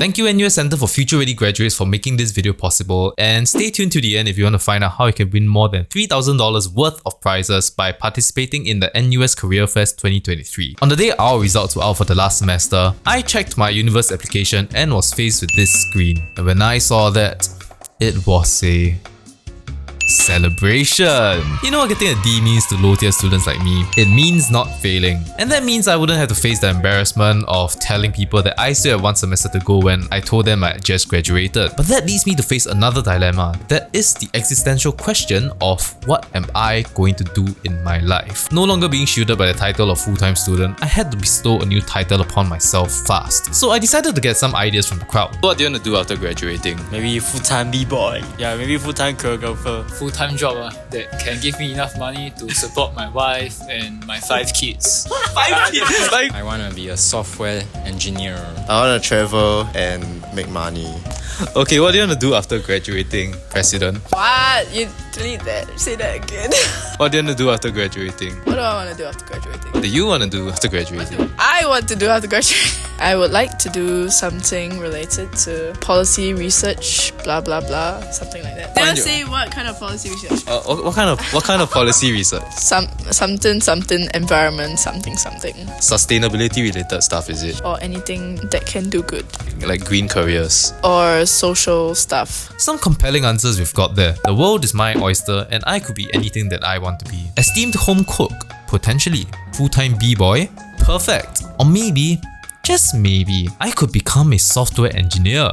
Thank you NUS Center for Future Ready Graduates for making this video possible, and stay tuned to the end if you want to find out how you can win more than $3,000 worth of prizes by participating in the NUS Career Fest 2023. On the day our results were out for the last semester, I checked my universe application and was faced with this screen. And when I saw that, it was a celebration. You know what getting a D means to low tier students like me? It means not failing. And that means I wouldn't have to face the embarrassment of telling people that I still have one semester to go when I told them I just graduated. But that leads me to face another dilemma. That is the existential question of what am I going to do in my life? No longer being shielded by the title of full-time student, I had to bestow a new title upon myself fast. So I decided to get some ideas from the crowd. What do you want to do after graduating? Maybe full-time b-boy. Yeah, maybe full-time choreographer. Full-time job that can give me enough money to support my wife and my 5 kids. 5 kids? I want to be a software engineer. I want to travel and make money. Okay, what do you want to do after graduating, President? What? You delete that. Say that again. What do you want to do after graduating? What do I want to do after graduating? What do you want to do after graduating? I want to do after graduating. I would like to do something related to policy research, blah blah blah, something like that. They'll say what kind of policy research? What kind of policy research? Something environment, something. Sustainability related stuff, is it? Or anything that can do good. Like green careers. Or social stuff. Some compelling answers we've got there. The world is my oyster and I could be anything that I want to be. Esteemed home cook, potentially. Full-time b-boy, perfect. Or maybe, just maybe, I could become a software engineer.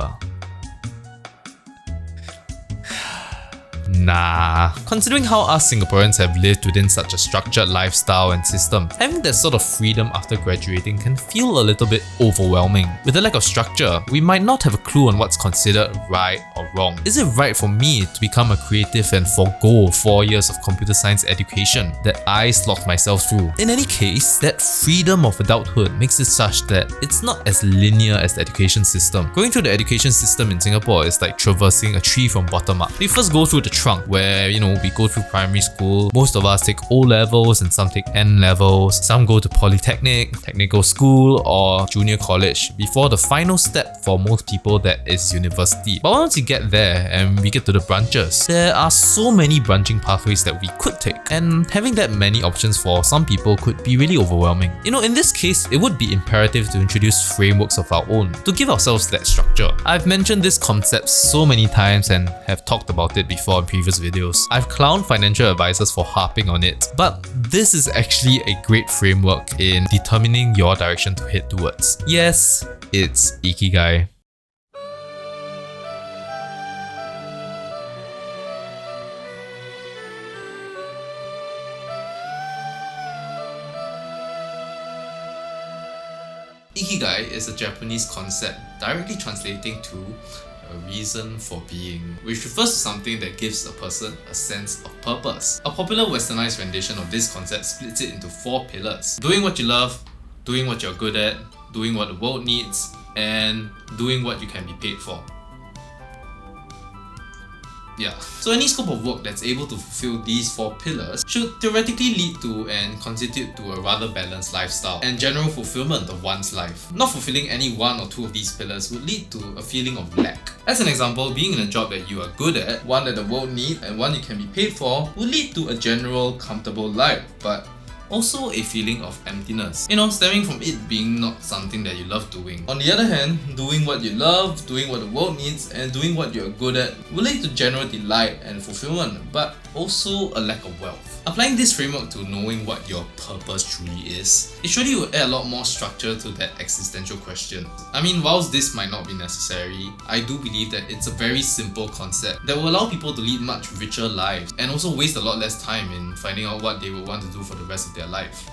Nah. Considering how us Singaporeans have lived within such a structured lifestyle and system, having that sort of freedom after graduating can feel a little bit overwhelming. With a lack of structure, we might not have a clue on what's considered right or wrong. Is it right for me to become a creative and forego 4 years of computer science education that I slogged myself through? In any case, that freedom of adulthood makes it such that it's not as linear as the education system. Going through the education system in Singapore is like traversing a tree from bottom up. We first go through the trunk where, we go through primary school. Most of us take O levels and some take N levels. Some go to polytechnic, technical school or junior college before the final step for most people that is university. But once you get there and we get to the branches, there are so many branching pathways that we could take, and having that many options for some people could be really overwhelming. In this case, it would be imperative to introduce frameworks of our own to give ourselves that structure. I've mentioned this concept so many times and have talked about it before in previous videos. I've clowned financial advisors for harping on it, but this is actually a great framework in determining your direction to head towards. Yes, it's Ikigai. Ikigai is a Japanese concept directly translating to a reason for being, which refers to something that gives a person a sense of purpose. A popular westernized rendition of this concept splits it into 4 pillars: doing what you love, doing what you're good at, doing what the world needs, and doing what you can be paid for. Yeah, so any scope of work that's able to fulfill these 4 pillars should theoretically lead to and constitute to a rather balanced lifestyle and general fulfillment of one's life. Not fulfilling any 1 or 2 of these pillars would lead to a feeling of lack. As an example, being in a job that you are good at, one that the world needs, and one you can be paid for would lead to a general comfortable life, but also a feeling of emptiness, stemming from it being not something that you love doing. On the other hand, doing what you love, doing what the world needs, and doing what you're good at will lead to general delight and fulfillment, but also a lack of wealth. Applying this framework to knowing what your purpose truly is, it surely will add a lot more structure to that existential question. I mean, whilst this might not be necessary, I do believe that it's a very simple concept that will allow people to lead much richer lives and also waste a lot less time in finding out what they would want to do for the rest of their life.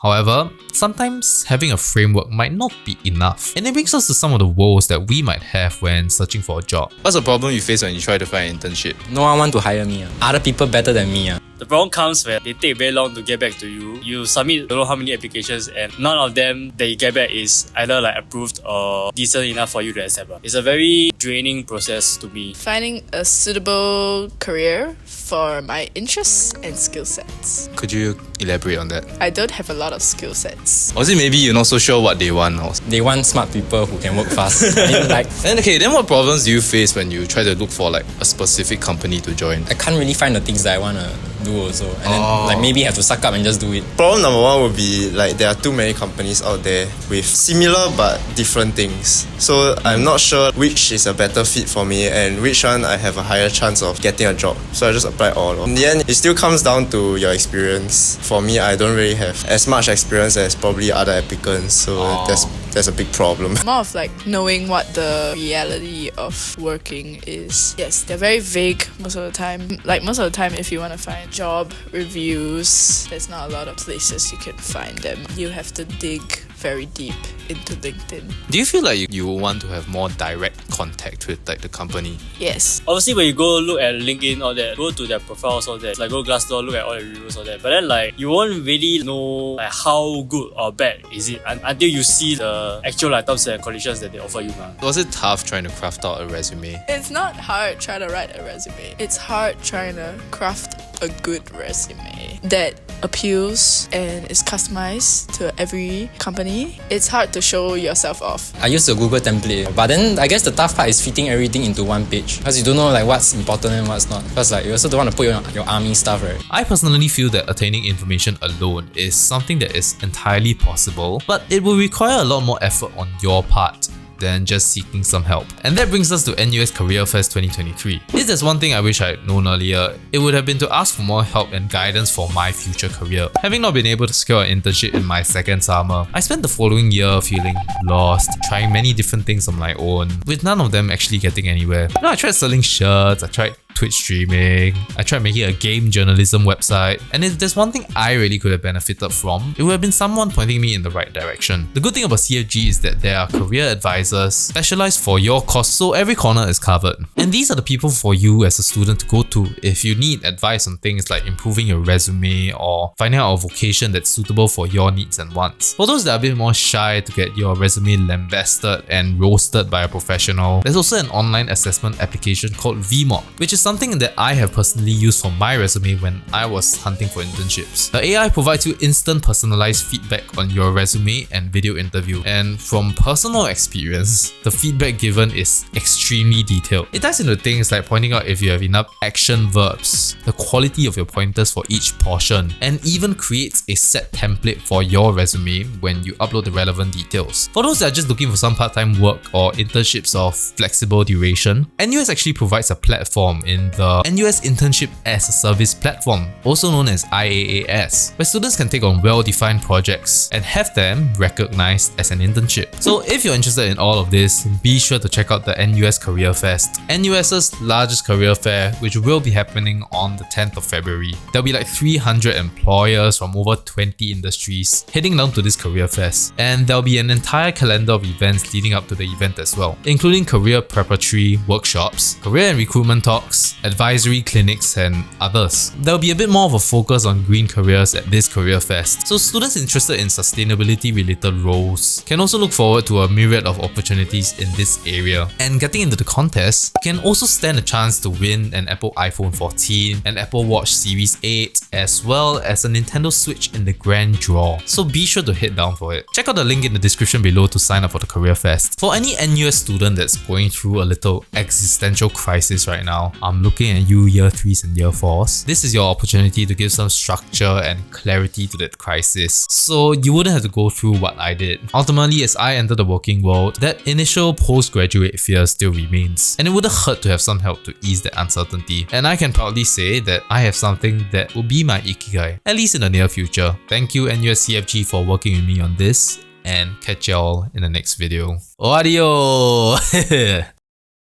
However, sometimes having a framework might not be enough. And it brings us to some of the woes that we might have when searching for a job. What's the problem you face when you try to find an internship? No one want to hire me. Other people better than me. The problem comes when they take very long to get back to you. You submit don't know how many applications and none of them that you get back is either like approved or decent enough for you to accept. It's a very draining process to me. Finding a suitable career for my interests and skill sets. Could you elaborate on that? I don't have a lot of skill sets. Or is it maybe you're not so sure what they want? They want smart people who can work fast. I mean, like, Then what problems do you face when you try to look for like a specific company to join? I can't really find the things that I want to do also. And then like maybe have to suck up and just do it. Problem number one would be like there are too many companies out there with similar but different things. So I'm not sure which is a better fit for me and which one I have a higher chance of getting a job. So I just apply all. In the end, it still comes down to your experience. For me, I don't really have as much experience as probably other applicants. So that's a big problem. More of like knowing what the reality of working is. Yes, they're very vague most of the time. Like most of the time, if you want to find job reviews, there's not a lot of places you can find them. You have to dig very deep into LinkedIn. Do you feel like you want to have more direct contact with like the company? Yes. Obviously, when you go look at LinkedIn or that, go to their profiles or that, like go Glassdoor, look at all the reviews or that. But then like you won't really know like how good or bad is it until you see the actual like terms and conditions that they offer you. Was it tough trying to craft out a resume? It's not hard trying to write a resume. It's hard trying to craft a good resume that appeals and is customized to every company. It's hard to show yourself off. I use the Google template, but then I guess the tough part is fitting everything into one page because you don't know like what's important and what's not. Because like you also don't want to put your army stuff, right? I personally feel that attaining information alone is something that is entirely possible, but it will require a lot more effort on your part than just seeking some help. And that brings us to NUS Career Fest 2023. If there's one thing I wish I had known earlier, it would have been to ask for more help and guidance for my future career. Having not been able to secure an internship in my second summer, I spent the following year feeling lost, trying many different things on my own, with none of them actually getting anywhere. I tried selling shirts, I tried Twitch streaming, I tried making a game journalism website, and if there's one thing I really could have benefited from, it would have been someone pointing me in the right direction. The good thing about CFG is that there are career advisors specialized for your course, so every corner is covered. And these are the people for you as a student to go to if you need advice on things like improving your resume or finding out a vocation that's suitable for your needs and wants. For those that are a bit more shy to get your resume lambasted and roasted by a professional, there's also an online assessment application called VMock, which is something that I have personally used for my resume when I was hunting for internships. The AI provides you instant personalized feedback on your resume and video interview, and from personal experience, the feedback given is extremely detailed. It dives into things like pointing out if you have enough action verbs, the quality of your pointers for each portion, and even creates a set template for your resume when you upload the relevant details. For those that are just looking for some part-time work or internships of flexible duration, NUS actually provides a platform in the NUS Internship as a Service platform, also known as IAAS, where students can take on well-defined projects and have them recognized as an internship. So if you're interested in all of this, be sure to check out the NUS Career Fest, NUS's largest career fair, which will be happening on the 10th of February. There'll be like 300 employers from over 20 industries heading down to this career fest, and there'll be an entire calendar of events leading up to the event as well, including career preparatory workshops, career and recruitment talks, advisory clinics, and others. There'll be a bit more of a focus on green careers at this career fest, so students interested in sustainability related roles can also look forward to a myriad of opportunities in this area. And getting into the contest, you can also stand a chance to win an Apple iPhone 14, an Apple Watch Series 8, as well as a Nintendo Switch in the grand draw. So be sure to head down for it. Check out the link in the description below to sign up for the career fest. For any NUS student that's going through a little existential crisis right now, I'm looking at you year 3s and year 4s. This is your opportunity to give some structure and clarity to that crisis, so you wouldn't have to go through what I did. Ultimately, as I enter the working world, that initial postgraduate fear still remains, and it wouldn't hurt to have some help to ease that uncertainty. And I can proudly say that I have something that will be my Ikigai, at least in the near future. Thank you NUS CFG for working with me on this, and catch y'all in the next video. Adios!